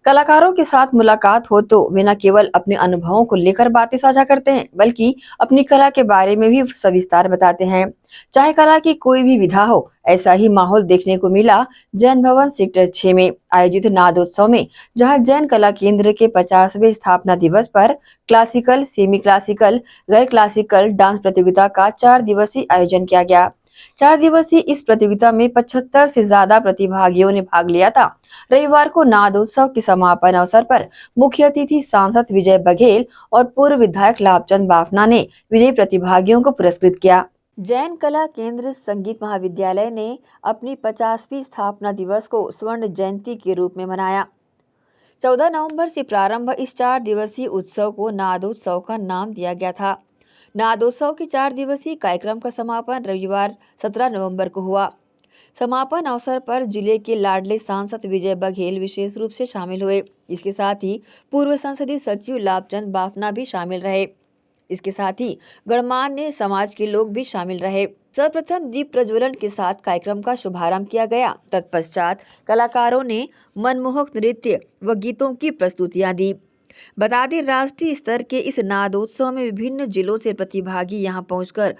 कलाकारों के साथ मुलाकात हो तो वे न केवल अपने अनुभवों को लेकर बातें साझा करते हैं, बल्कि अपनी कला के बारे में भी सविस्तार बताते हैं। चाहे कला की कोई भी विधा हो, ऐसा ही माहौल देखने को मिला जैन भवन सेक्टर 6 में आयोजित नादोत्सव में, जहां जैन कला केंद्र के 50वें स्थापना दिवस पर क्लासिकल, सेमी क्लासिकल, गैर क्लासिकल डांस प्रतियोगिता का 4 दिवसीय आयोजन किया गया। 4 दिवसीय इस प्रतियोगिता में 75 से ज्यादा प्रतिभागियों ने भाग लिया था। रविवार को नादोत्सव के समापन अवसर पर मुख्य अतिथि सांसद विजय बघेल और पूर्व विधायक लाभचंद बाफना ने विजयी प्रतिभागियों को पुरस्कृत किया। जैन कला केंद्र संगीत महाविद्यालय ने अपनी 50वीं स्थापना दिवस को स्वर्ण जयंती के रूप में मनाया। 14 नवंबर से प्रारंभ इस 4 दिवसीय उत्सव को नादोत्सव का नाम दिया गया था। नादोत्सव के 4 दिवसीय कार्यक्रम का समापन रविवार 17 नवंबर को हुआ। समापन अवसर पर जिले के लाडले सांसद विजय बघेल विशेष रूप से शामिल हुए। इसके साथ ही पूर्व संसदीय सचिव लाभचंद बाफना भी शामिल रहे। इसके साथ ही गणमान्य समाज के लोग भी शामिल रहे। सर्वप्रथम दीप प्रज्वलन के साथ कार्यक्रम का शुभारंभ किया गया। तत्पश्चात कलाकारों ने मनमोहक नृत्य व गीतों की प्रस्तुतियां दी। बता दें, राष्ट्रीय स्तर के इस नादोत्सव में विभिन्न जिलों से प्रतिभागी यहां पहुंचकर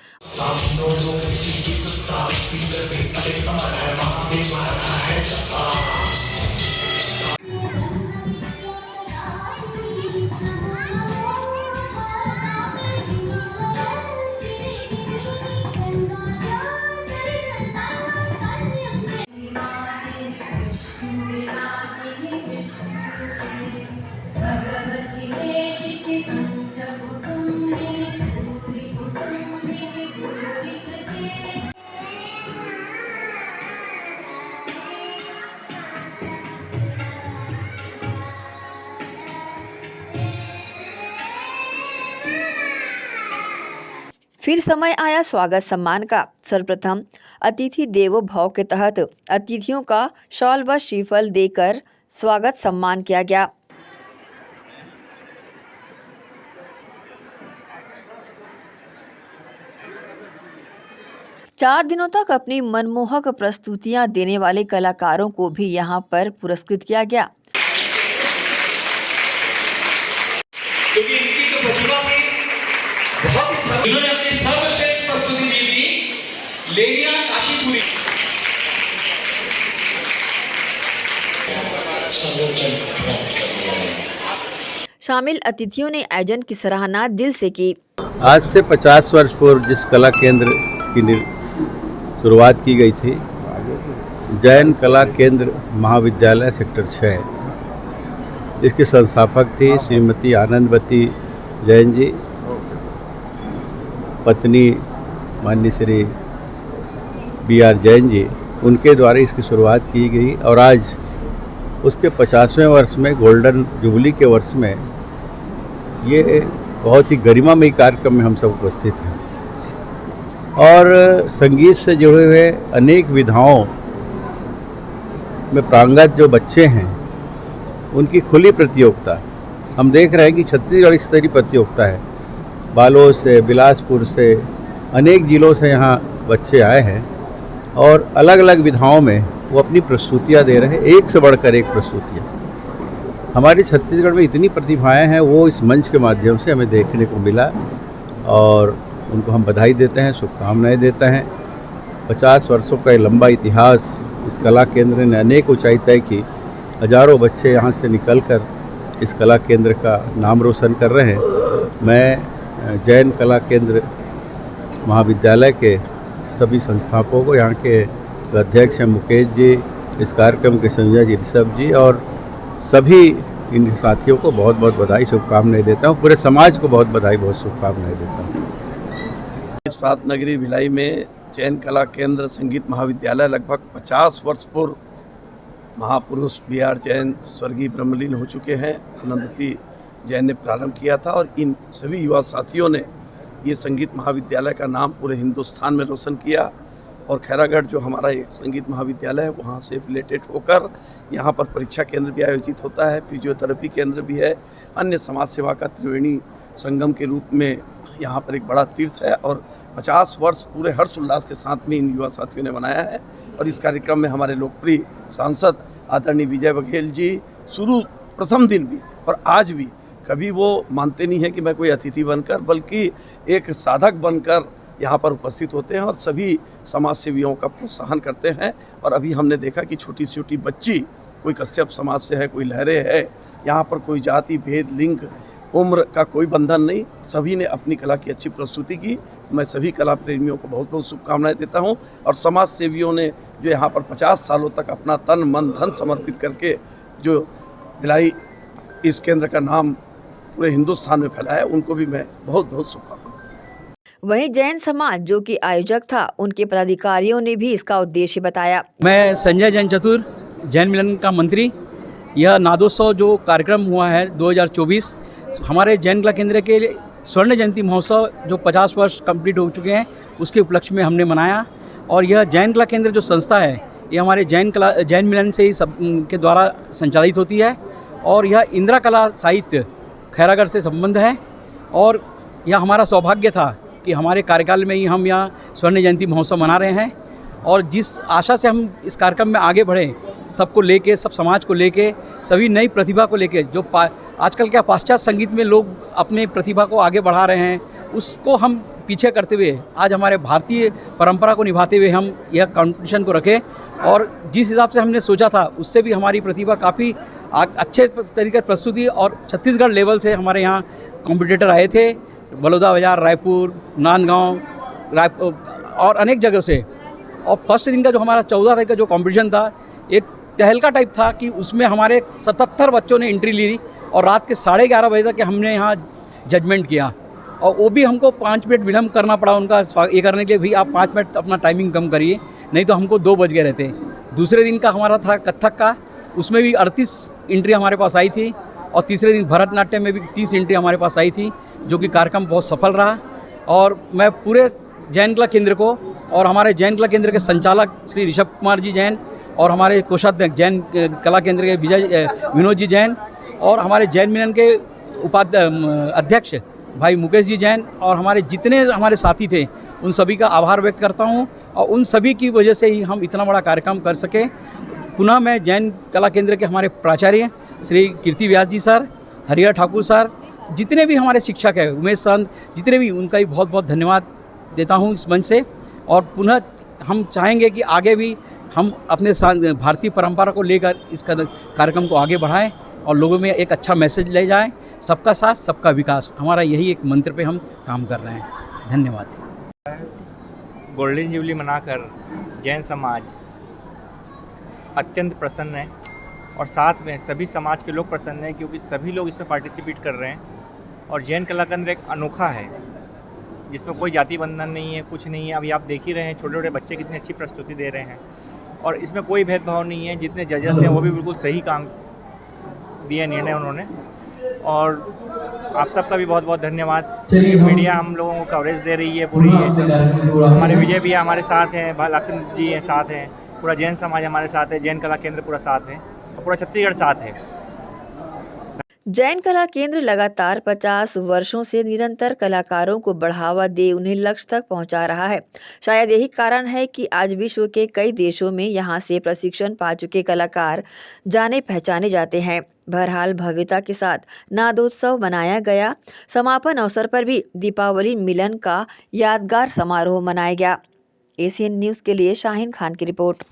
फिर समय आया स्वागत सम्मान का। सर्वप्रथम अतिथि देवो भव के तहत अतिथियों का शॉल व श्रीफल देकर स्वागत सम्मान किया गया। चार दिनों तक अपनी मनमोहक प्रस्तुतियां देने वाले कलाकारों को भी यहां पर पुरस्कृत किया गया। क्योंकि इनकी तो प्रतिभा थी, बहुत ही इन्होंने अपनी सर्वश्रेष्ठ प्रस्तुति दी थी लेनिया काशीपुरी। शामिल अतिथियों ने आयोजन की सराहना दिल से की। आज से 50 वर्ष पूर्व जिस कला केंद्र की शुरुआत की गई थी, जैन कला केंद्र महाविद्यालय सेक्टर 6, इसके संस्थापक थी श्रीमती आनंदवती जैन जी, पत्नी माननीय श्री BR जैन जी, उनके द्वारा इसकी शुरुआत की गई और आज उसके 50वें वर्ष में, गोल्डन जुबली के वर्ष में, ये बहुत ही गरिमामयी कार्यक्रम में हम सब उपस्थित हैं। और संगीत से जुड़े हुए अनेक विधाओं में प्रांगत जो बच्चे हैं, उनकी खुली प्रतियोगिता हम देख रहे हैं कि छत्तीसगढ़ स्तरीय प्रतियोगिता है। बालोद से, बिलासपुर से, अनेक जिलों से यहाँ बच्चे आए हैं और अलग अलग विधाओं में वो अपनी प्रस्तुतियाँ दे रहे हैं, एक से बढ़कर एक प्रस्तुतियाँ। हमारी छत्तीसगढ़ में इतनी प्रतिभाएं हैं, वो इस मंच के माध्यम से हमें देखने को मिला और उनको हम बधाई देते हैं, शुभकामनाएं देते हैं। 50 वर्षों का लंबा इतिहास इस कला केंद्र ने अनेक ऊंचाई तय की। हजारों बच्चे यहाँ से निकलकर इस कला केंद्र का नाम रोशन कर रहे हैं। मैं जैन कला केंद्र महाविद्यालय के सभी संस्थापकों को, यहाँ के अध्यक्ष हैं मुकेश जी, इस कार्यक्रम के संयोजक जी ऋषभ जी और सभी इन साथियों को बहुत बहुत बधाई, शुभकामनाएं देता हूँ। पूरे समाज को बहुत बधाई, बहुत शुभकामनाएं देता हूँ। स्वात नगरी भिलाई में जैन कला केंद्र संगीत महाविद्यालय लगभग 50 वर्ष पूर्व महापुरुष BR जैन स्वर्गीय ब्रह्मलीन हो चुके हैं, आनंदवती जैन ने प्रारंभ किया था और इन सभी युवा साथियों ने ये संगीत महाविद्यालय का नाम पूरे हिंदुस्तान में रोशन किया। और खैरागढ़ जो हमारा एक संगीत महाविद्यालय है, वहाँ से रिलेटेड होकर यहाँ पर परीक्षा केंद्र भी आयोजित होता है, फिजियोथेरेपी केंद्र भी है, अन्य समाज सेवा का त्रिवेणी संगम के रूप में यहाँ पर एक बड़ा तीर्थ है। और 50 वर्ष पूरे हर्ष उल्लास के साथ में इन युवा साथियों ने मनाया है। और इस कार्यक्रम में हमारे लोकप्रिय सांसद आदरणीय विजय बघेल जी शुरू प्रथम दिन भी और आज भी कभी वो मानते नहीं हैं कि मैं कोई अतिथि बनकर, बल्कि एक साधक बनकर यहाँ पर उपस्थित होते हैं और सभी समाज सेवियों का प्रोत्साहन करते हैं। और अभी हमने देखा कि छोटी छोटी बच्ची, कोई कश्यप समाज से है, कोई लहरे है, यहाँ पर कोई जाति भेद, लिंग, उम्र का कोई बंधन नहीं, सभी ने अपनी कला की अच्छी प्रस्तुति की। मैं सभी कला प्रेमियों को बहुत बहुत शुभकामनाएं देता हूँ। और समाज सेवियों ने जो यहाँ पर 50 सालों तक अपना तन मन धन समर्पित करके जो भिलाई इस केंद्र का नाम पूरे हिंदुस्तान में फैलाया, उनको भी मैं बहुत बहुत शुभकामनाएं। वहीं जैन समाज जो कि आयोजक था, उनके पदाधिकारियों ने भी इसका उद्देश्य बताया। मैं संजय जैन चतुर, जैन मिलन का मंत्री। यह नादोत्सव जो कार्यक्रम हुआ है 2024, हमारे जैन कला केंद्र के स्वर्ण जयंती महोत्सव जो 50 वर्ष कंप्लीट हो चुके हैं, उसके उपलक्ष्य में हमने मनाया। और यह जैन कला केंद्र जो संस्था है, ये हमारे जैन मिलन से ही सब के द्वारा संचालित होती है। और यह इंदिरा कला साहित्य खैरागढ़ से संबंध है। और यह हमारा सौभाग्य था कि हमारे कार्यकाल में ही हम यहाँ स्वर्ण जयंती महोत्सव मना रहे हैं। और जिस आशा से हम इस कार्यक्रम में आगे बढ़े, सबको लेके, सब समाज को लेके, सभी नई प्रतिभा को लेके, जो आजकल क्या पाश्चात्य संगीत में लोग अपने प्रतिभा को आगे बढ़ा रहे हैं, उसको हम पीछे करते हुए आज हमारे भारतीय परंपरा को निभाते हुए हम यह कॉम्पिटिशन को रखे। और जिस हिसाब से हमने सोचा था, उससे भी हमारी प्रतिभा काफ़ी अच्छे तरीके से प्रस्तुति, और छत्तीसगढ़ लेवल से हमारे यहाँ कॉम्पिटिटर आए थे, बलौदा बाजार, रायपुर, नांदगांव, रायपुर और अनेक जगह से। और फर्स्ट दिन का जो हमारा 14 तारीख का जो कंपटीशन था, एक तहलका टाइप था कि उसमें हमारे 77 बच्चों ने एंट्री ली और रात के 11:30 बजे तक हमने यहाँ जजमेंट किया। और वो भी हमको 5 मिनट विलम्ब करना पड़ा उनका ये करने के लिए, भी आप 5 मिनट अपना टाइमिंग कम करिए, नहीं तो हमको 2 बज गए रहते। दूसरे दिन का हमारा था कथक का, उसमें भी 38 एंट्री हमारे पास आई थी। और तीसरे दिन भरतनाट्यम में भी 30 एंट्री हमारे पास आई थी, जो कि कार्यक्रम बहुत सफल रहा। और मैं पूरे जैन कला केंद्र को और हमारे जैन कला केंद्र के संचालक श्री ऋषभ कुमार जी जैन, और हमारे कोषाध्यक्ष जैन कला केंद्र के विनोद जी जैन, और हमारे जैन मिलन के अध्यक्ष भाई मुकेश जी जैन, और हमारे जितने हमारे साथी थे, उन सभी का आभार व्यक्त करता हूँ। और उन सभी की वजह से ही हम इतना बड़ा कार्यक्रम कर सके। पुनः मैं जैन कला केंद्र के हमारे प्राचार्य श्री कीर्ति व्यास जी सर, हरिहर ठाकुर सर, जितने भी हमारे शिक्षक हैं, उमेश संत, जितने भी, उनका ही बहुत बहुत धन्यवाद देता हूँ इस मंच से। और पुनः हम चाहेंगे कि आगे भी हम अपने भारतीय परंपरा को लेकर इस कार्यक्रम को आगे बढ़ाएं और लोगों में एक अच्छा मैसेज ले जाएं। सबका साथ, सबका विकास, हमारा यही एक मंत्र पे हम काम कर रहे हैं। धन्यवाद। गोल्डन जुबली मनाकर जैन समाज अत्यंत प्रसन्न है, और साथ में सभी समाज के लोग प्रसन्न हैं, क्योंकि सभी लोग इसमें पार्टिसिपेट कर रहे हैं। और जैन कला केंद्र एक अनोखा है, जिसमें कोई जाति बंधन नहीं है, कुछ नहीं है। अभी आप देख ही रहे हैं, छोटे छोटे बच्चे कितनी अच्छी प्रस्तुति दे रहे हैं, और इसमें कोई भेदभाव नहीं है। जितने जजेस हैं वो भी बिल्कुल सही काम दिया निर्णय उन्होंने। और आप सबका भी बहुत बहुत धन्यवाद। मीडिया हम लोगों को कवरेज दे रही है पूरी। हमारे विजय भी हमारे साथ हैं, लखन जी हैं साथ हैं, पूरा जैन समाज हमारे साथ है, जैन कला केंद्र पूरा साथ है, और पूरा छत्तीसगढ़ साथ है। जैन कला केंद्र लगातार 50 वर्षों से निरंतर कलाकारों को बढ़ावा दे उन्हें लक्ष्य तक पहुंचा रहा है। शायद यही कारण है कि आज विश्व के कई देशों में यहां से प्रशिक्षण पा चुके कलाकार जाने पहचाने जाते हैं। बहरहाल भव्यता के साथ नादोत्सव मनाया गया। समापन अवसर पर भी दीपावली मिलन का यादगार समारोह मनाया गया। एशियन न्यूज़ के लिए शाहीन खान की रिपोर्ट।